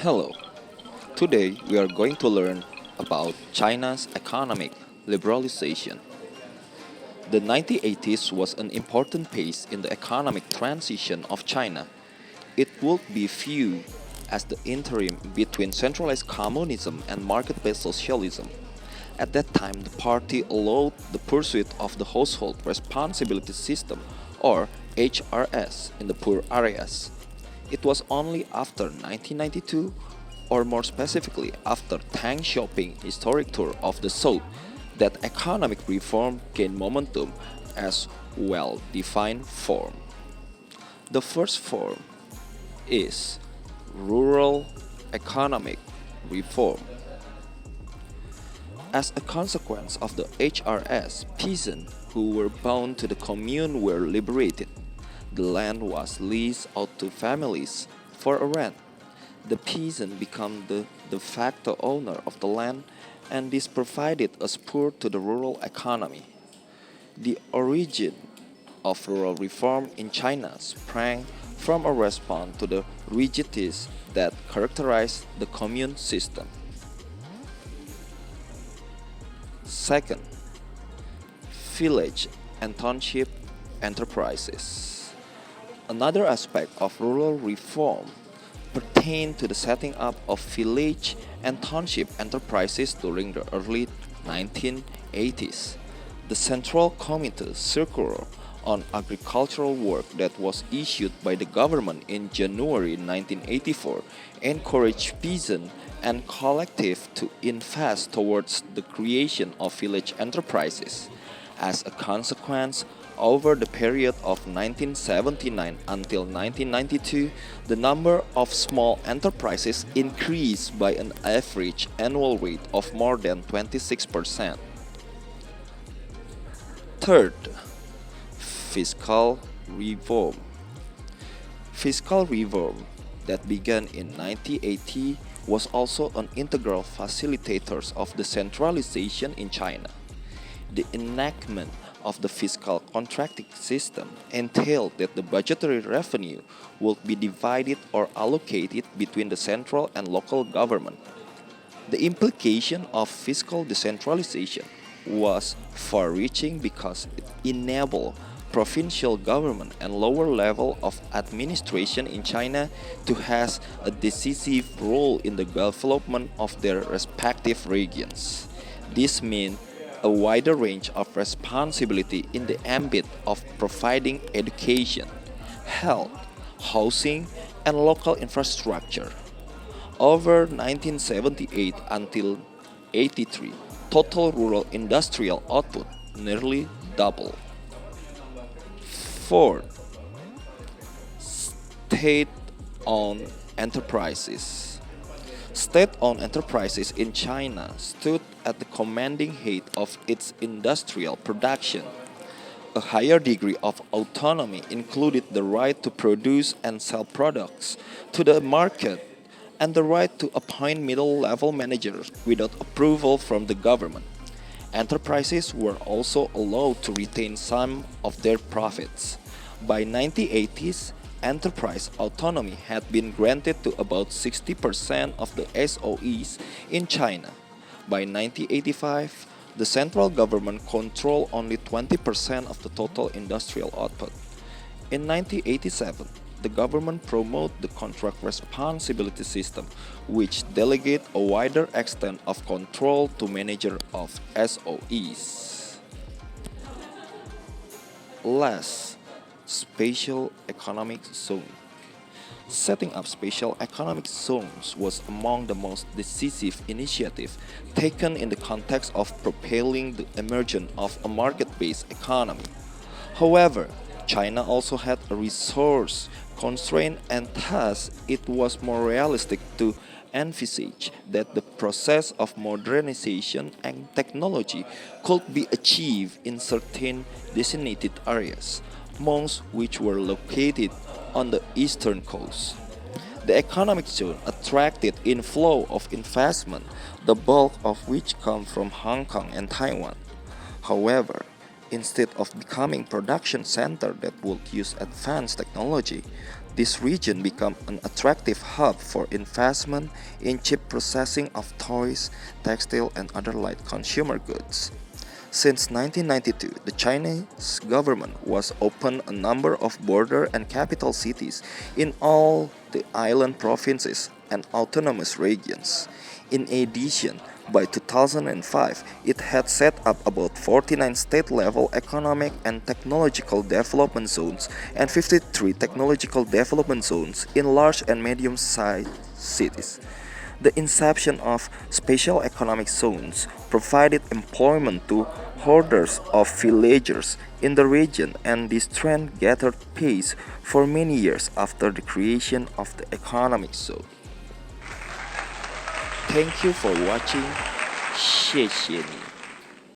Hello, today we are going to learn about China's economic liberalization. The 1980s was an important phase in the economic transition of China. It would be viewed as the interim between centralized communism and market-based socialism. At that time, the party allowed the pursuit of the household responsibility system, or HRS, in the poor areas. It was only after 1992, or more specifically after Tang Xiaoping's historic tour of the South, that economic reform gained momentum as well-defined form. The first form is rural economic reform. As a consequence of the HRS, peasants who were bound to the commune were liberated. The land was leased out to families for a rent. The peasant became the de facto owner of the land, and this provided a spur to the rural economy. The origin of rural reform in China sprang from a response to the rigidities that characterized the commune system. Second, village and township enterprises. Another aspect of rural reform pertained to the setting up of village and township enterprises during the early 1980s. The Central Committee Circular on Agricultural Work that was issued by the government in January 1984 encouraged peasants and collectives to invest towards the creation of village enterprises. As a consequence, over the period of 1979 until 1992, the number of small enterprises increased by an average annual rate of more than 26%. Third, fiscal reform. Fiscal reform that began in 1980 was also an integral facilitator of the centralization in China. The enactment of the fiscal contracting system entailed that the budgetary revenue would be divided or allocated between the central and local government. The implication of fiscal decentralization was far-reaching because it enabled provincial government and lower level of administration in China to have a decisive role in the development of their respective regions. This meant a wider range of responsibility in the ambit of providing education, health, housing, and local infrastructure. Over 1978 until 83, total rural industrial output nearly doubled. Fourth, state-owned enterprises. State-owned enterprises in China stood at the commanding height of its industrial production. A higher degree of autonomy included the right to produce and sell products to the market and the right to appoint middle-level managers without approval from the government. Enterprises were also allowed to retain some of their profits. By 1980s, enterprise autonomy had been granted to about 60% of the SOEs in China. By 1985, the central government controlled only 20% of the total industrial output. In 1987, the government promoted the contract responsibility system, which delegated a wider extent of control to managers of SOEs. Last, special economic zone. Setting up special economic zones was among the most decisive initiatives taken in the context of propelling the emergence of a market-based economy. However, China also had a resource constraint, and thus it was more realistic to envisage that the process of modernization and technology could be achieved in certain designated areas, most which were located on the eastern coast. The economic zone attracted inflow of investment, the bulk of which come from Hong Kong and Taiwan. However, instead of becoming production center that would use advanced technology, This region became an attractive hub for investment in chip processing of toys, textile, and other light consumer goods. Since 1992, the Chinese government was opened a number of border and capital cities in all the island provinces and autonomous regions. In addition, by 2005, it had set up about 49 state-level economic and technological development zones and 53 technological development zones in large and medium-sized cities. The inception of special economic zones provided employment to hordes of villagers in the region, and this trend gathered pace for many years after the creation of the economic zone. Thank you for watching. 谢谢你。